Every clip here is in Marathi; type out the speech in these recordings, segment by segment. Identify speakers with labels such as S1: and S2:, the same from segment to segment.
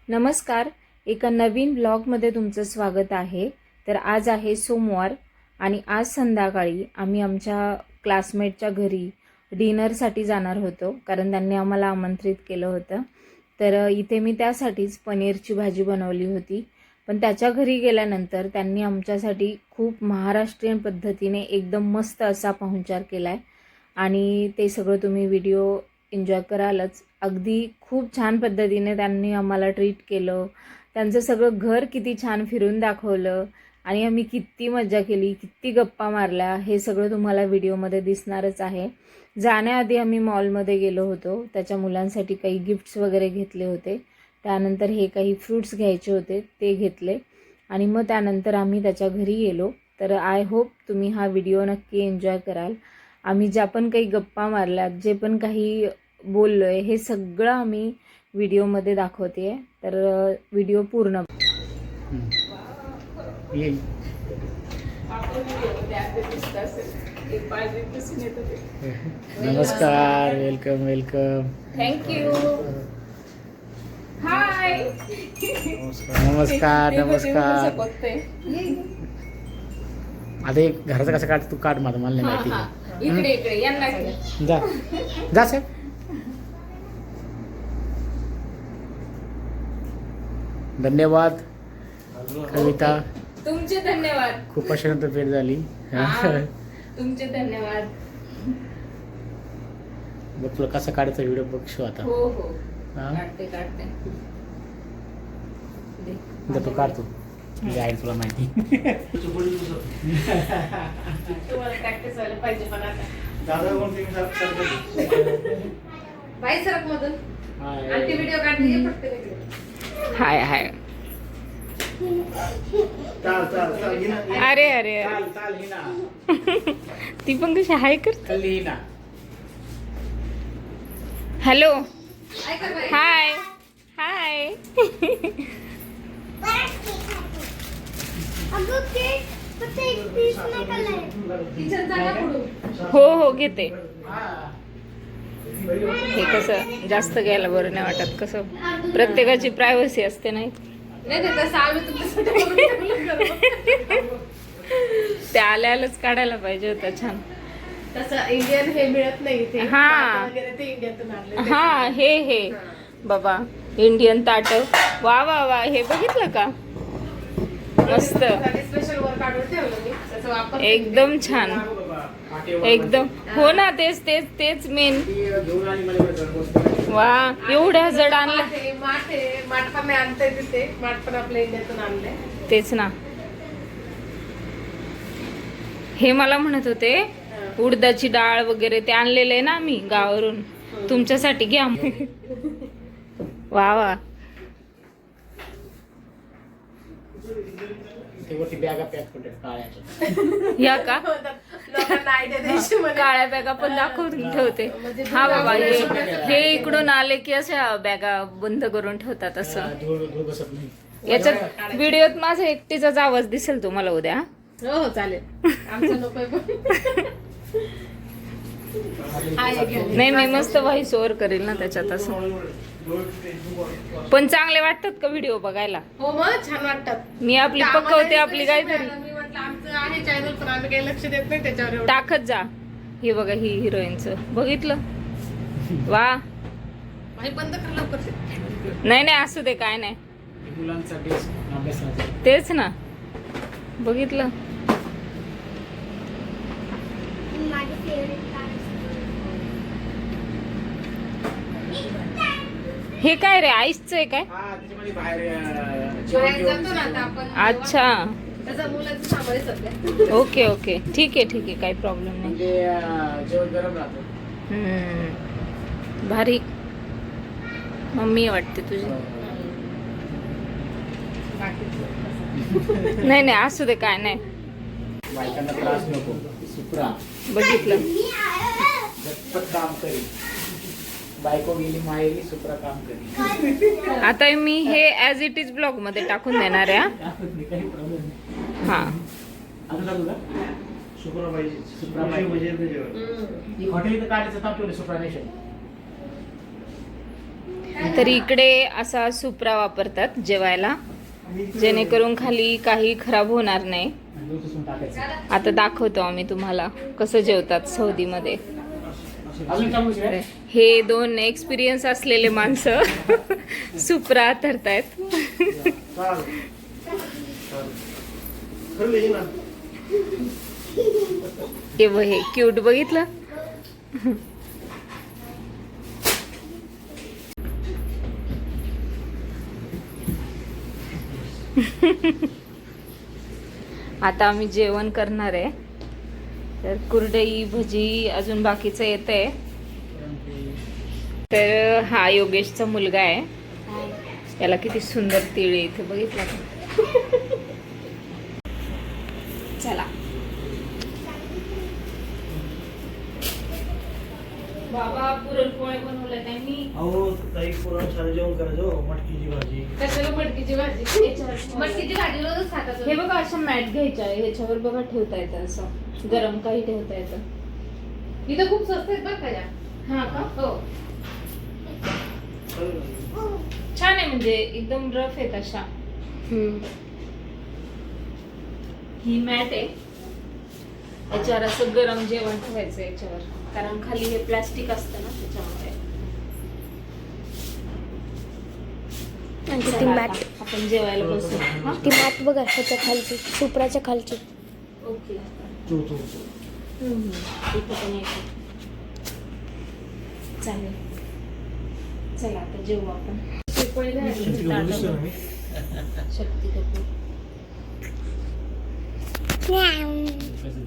S1: नमस्कार, एका नवीन ब्लॉगमध्ये तुमचं स्वागत आहे। तर आज आहे सोमवार आणि आज संध्याकाळी आम्ही आमच्या क्लासमेटच्या घरी डिनरसाठी जाणार होतो, कारण त्यांनी आम्हाला आमंत्रित केलं होतं। तर इथे मी त्यासाठीच पनीरची भाजी बनवली होती, पण त्याच्या घरी गेल्यानंतर त्यांनी आमच्यासाठी खूप महाराष्ट्रीयन पद्धतीने एकदम मस्त असा पाहुणचार केलाय आणि ते सगळं तुम्ही व्हिडिओ एन्जॉय करालच। अगदी खूप छान पद्धतीने त्यांनी आम्हाला ट्रीट केलं। त्यांचं सगळं घर किती छान फिरून दाखवलं आणि आम्ही किती मजा केली, किती गप्पा मारल्या, हे सगळं तुम्हाला व्हिडिओमध्ये दिसणारच आहे। जाण्याआधी आम्ही मॉलमध्ये गेलो होतो, त्याच्या मुलांसाठी काही गिफ्ट्स वगैरे घेतले होते। त्यानंतर हे काही फ्रूट्स घ्यायचे होते ते घेतले आणि मग त्यानंतर आम्ही त्याच्या घरी गेलो। तर आय होप तुम्ही हा व्हिडिओ नक्की एन्जॉय कराल। आम्ही ज्या पण काही गप्पा मारल्यात, जे पण काही बोललोय, हे सगळं आम्ही व्हिडिओमध्ये दाखवते। तर व्हिडिओ पूर्ण
S2: नमस्कार, वेलकम वेलकम।
S1: थँक्यू। हाय।
S2: नमस्कार नमस्कार। आता एक घराचं कसं काढ, तू काढ, मला नाही माहिती।
S1: इकडे इकडे यांना
S2: जा जा साहेब। धन्यवाद कविता,
S1: तुमचे धन्यवाद।
S2: खूप वर्षानंतर भेट झाली।
S1: तुमचे धन्यवाद।
S2: बघ तुला कसा काढायचा व्हिडिओ बघशो आता।
S1: हो हो,
S2: हा?
S1: काढते काढते।
S2: इथं तू काढतो, तुझी आई तुला माहिती।
S1: तुम्हाला प्रॅक्टिस व्हायला पाहिजे पण आता। बाई सरक मधून आणि ती व्हिडिओ काढते फक्त वेगळे। हाय हाय। अरे अरे ती पण कशी हाय करते। हॅलो, हाय हाय। हो हो घेते। हे कसं जास्त घ्यायला बरं नाही वाटत, कसं प्रत्येकाची प्रायव्हसी असते नाही। ते आल्यालाच काढायला पाहिजे होतं छान।
S3: तसं इंडियन हे मिळत नाही इथे।
S1: हा
S3: ते इंडियातून आणले।
S1: हा, हे बाबा इंडियन ताट। वा वा वा, हे बघितलं का, मस्त
S3: स्पेशल वर काढून ठेवलं मी, त्याचा वापर
S1: एकदम छान एकदम। हो ना, तेच तेच तेच मेन। वा, एवढ्या जड आणलं।
S3: माठ पण नाही आणतंय तिथे, माठ पण आपल्या इंडियातून आणलंय।
S1: तेच ना, हे मला म्हणत होते उडदाची डाळ वगैरे ते आणलेलं आहे ना आम्ही गावावरून, तुमच्यासाठी घ्या। वा वा, या का काळ्या बॅगा पण दाखवून ठेवते। हा बाबा, हे इकडून आले की अशा बॅगा बंद करून ठेवतात असं। याच्यात व्हिडिओत माझा एकटीचाच आवाज दिसेल तुम्हाला उद्या।
S3: हो हो चालेल, आमचं नको।
S1: नाही, मी मस्त व्हॉइस ओव्हर करेल ना त्याच्यात असं। पण चांगले वाटतात का व्हिडिओ बघायला?
S3: हो मग छान वाटतात।
S1: मी आपली पकवते आपली काहीतरी।
S3: मी म्हटलं आमचं आहे चॅनल, पण आम्ही काही लक्ष देत नाही त्याच्यावर।
S1: टाकत जा। हे बघा, ही हिरोईनचं बघितलं? वा,
S3: बंद कर लवकर।
S1: नाही नाही, असू दे, काय नाही,
S2: मुलांसाठी
S1: तेच ना, बघितलं? हे काय रे, आईसचं आहे काय?
S3: बाहेर जातो ना आता आपण,
S1: अच्छा,
S3: त्याचा मुलाचं सामान सध्या।
S1: ओके ओके, ठीक आहे ठीक आहे, काही प्रॉब्लेम नाही।
S2: जेवण गरम राहतं।
S1: भारी मम्मी वाटते तुझी। नाही नाही, असू दे, काय नाही।
S2: बायकांना त्रास नको, सुप्रा
S1: बघितलं?
S2: झटपट काम करी, बायको गेली माहेरी, सुप्रा काम करी।
S1: आता मी हे ऍज इट इज ब्लॉग मध्ये टाकून देणार आहे।
S2: काही प्रॉब्लेम नाही।
S1: हा,
S2: सुप्रा पाहिजे, सुप्रा पाहिजे। हॉटेल इथं काढायचं, सुप्रा नेशन।
S1: तर इकडे असा सुपरा वापरतात जेवायला, जेणेकरून खाली काही खराब होणार नाही. आता दाखवतो आम्ही तुम्हाला कसं जेवतात सौदीमध्ये. हे 2 एक्सपिरियन्स असलेले माणसं सुपरा धरतायत. हे क्यूट बघितलं. आता आम्ही जेवण करणार आहे. तर कुरडई भजी अजून बाकीचं येतंय. तर हा योगेशचा मुलगा आहे. याला किती सुंदर तिळ इथे बघितलं का? चला बाबा पुरणपोळी बनवलं त्यांनी.
S4: अहो ताई पुरण सारं जेवण करायचं. मटकीची भाजी.
S3: कशाला मटकीची भाजी? मटकीची भाजी रोजच खातात.
S1: हे बघा अशा मॅट घ्यायच्या, ह्याच्यावर बघा ठेवता येतं, असं गरम काही ठेवता येतं.
S3: इथं खूप स्वस्त आहेत बरं का या.
S1: हा का?
S3: हो.
S1: छान आहे, म्हणजे एकदम रफ आहेत अशा. ही मॅट आहे, याच्यावर असं गरम जेवण ठेवायचं याच्यावर, कारण खाली हे प्लास्टिक असतं ना त्याच्यामुळे.
S5: ती मॅट,
S1: आपण जेवायला बसू. हा?
S5: ती मॅट बघा ह्याच्या खालची, सुपराच्या खालची.
S1: ओके. इथं पण येते. चालेल, चला आता जेवू आपण. शक्ती कपूर.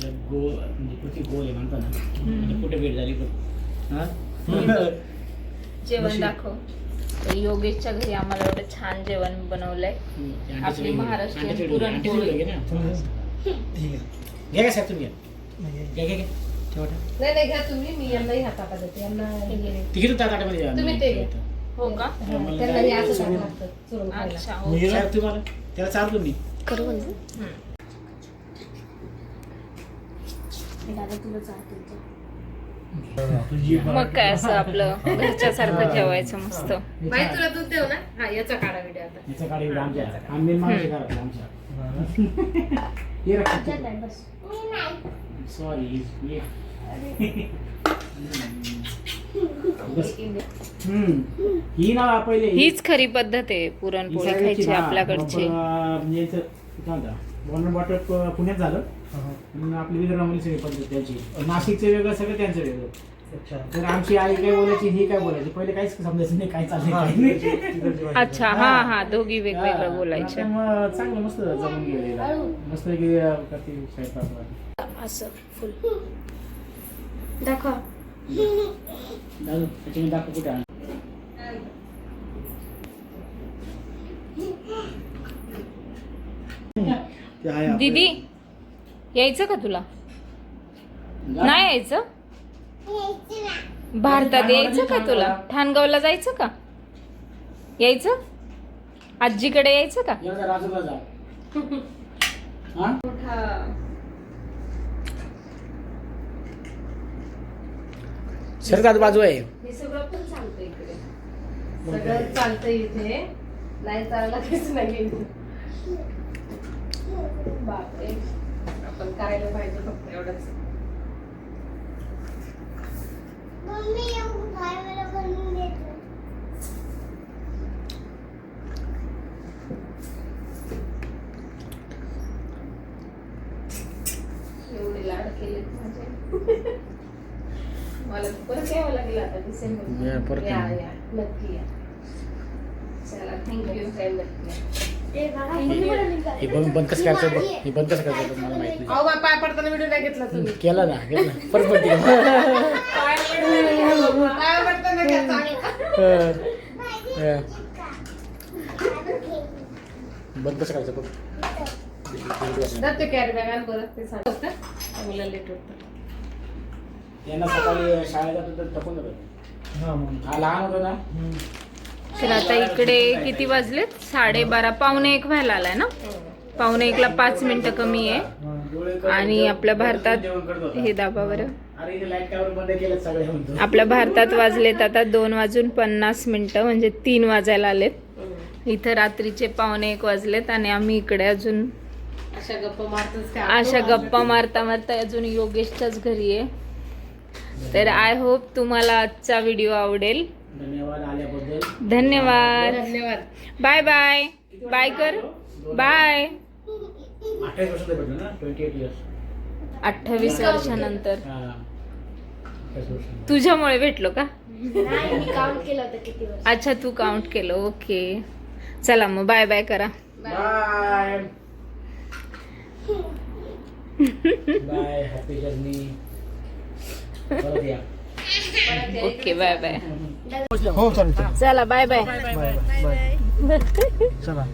S2: जग गोल म्हणजे पृथ्वी गोल आहे म्हणतो ना, म्हणजे कुठे भेट झाली
S1: जेवण दाखव. तर योगेशच्या घरी आम्हाला एवढं छान जेवण बनवलंय. आपली महाराष्ट्रीयन पुरणपोळी.
S2: घ्या का साहेब तुम्ही? घ्या घ्या घ्या.
S3: नाही नाही, घ्या तुम्ही. मी यांनाही हातापा देते. यांना हे घे.
S2: तिकीट ताटामध्ये
S3: तुम्ही ते घ्या.
S1: हो का?
S3: त्यांना हे असं ताट लागतं चुरून खायला.
S1: अच्छा, हो.
S2: साहेब तुम्हाला त्याला चालतो मी.
S5: करू म्हणजे
S1: मग काय असं आपलं घरच्या सारखं जेवायचं मस्त.
S3: बाई तुला दूध देऊ ना. हा याचा काढा व्हिडिओ आता.
S2: याचा काढी आमच्या आम्ही माणूस घरात आमच्या ये रखा सॉरी ये ही ना पहिले
S1: हीच खरी पद्धत आहे पुरणपोळी खायची आपल्याकडची.
S2: वाटप पुण्यात झालं. आपली विदर्भामध्ये सगळी पद्धत त्यांची. नाशिकचं वेगळं, सगळं त्यांचं वेगळं. तर आमची आई काय बोलायची, ही काय बोलायची, पहिले काहीच समजायचं नाही काय चाललंय.
S1: अच्छा, हा हा, दोघी वेगवेगळं बोलायचं.
S2: चांगलं मस्त जमून गेलेलं. मस्त की करते स्वयंपाक.
S5: असं फुल दाखवा.
S2: त्याच्यामध्ये दाखव कुठे आहे.
S1: दीदी यायचं का तुला? नाही यायचं? भारतात यायचं का तुला? ठाणगावला जायचं का? यायचं? आजीकडे यायचं का?
S2: राजूला जा. सरकार बाजू आहे.
S3: हे सगळं पण चालतं इकडे. सगळं चालतं इथे. नाही चालला काहीच नाही. बापरे, आपण करायला पाहिजे फक्त एवढंच. एवढे लाड केलेत माझे. मला परत यावं लागेल आता
S2: या,
S3: डिसेंबर.
S2: परत
S3: या
S2: या.
S3: या नक्की या. चला, थँक्यू.
S2: हे बंद कसं करायचं बघ. हे बंद कसं करायचं मला माहित नाही.
S3: अहो, पाय पडताना व्हिडिओ नाही घेतला तुम्ही.
S2: केला ना, केला परत बंद केला.
S3: पाय पडताना घ्या चांगलं.
S2: बंद कसं करायचं बघ.
S3: जाते कॅरी बॅग आणि परत ते सांगत होतं. मला लेट होतं.
S2: यांना सकाळी शाळेत जातो तर टपून जातो. हा लहान होतो ना.
S1: तर आता इकडे किती वाजलेत? 12:30, पावणे 1 व्हायला आलाय ना. पावणे 1ला 5 मिनिटं कमी आहे. आणि आपल्या भारतात हे दाबा बरं.
S2: अरे इथे लाईट कावर बंद केलं सगळे म्हणतो.
S1: आपल्या भारतात वाजलेत आता 2:50 म्हणजे 3 वाजायला आलेत. इथं रात्रीचे 1:45 वाजलेत आणि आम्ही इकडे अजून
S3: अशा गप्पा मारतच
S1: अशा गप्पा मारता मारता अजून योगेशच्याच घरी आहे. तर आय होप तुम्हाला आजचा व्हिडिओ आवडेल.
S2: धन्यवाद आल्याबद्दल.
S1: धन्यवाद.
S3: धन्यवाद.
S1: Bye bye. बाय कर. बाय.
S2: 28 वर्षाचं भेटलं ना 28 इयर्स.
S1: 28 वर्षानंतर
S2: हा 28 वर्ष.
S1: तुझ्यामुळे भेटलो का?
S5: नाही मी काउंट केलं होतं किती वर्ष.
S1: अच्छा तू काउंट केलं. ओके चला मग बाय बाय करा.
S2: Bye bye. Happy journey. परत या.
S1: Okay bye bye.
S4: हो चालेल
S1: चला बाय बाय.
S4: बाय बाय चला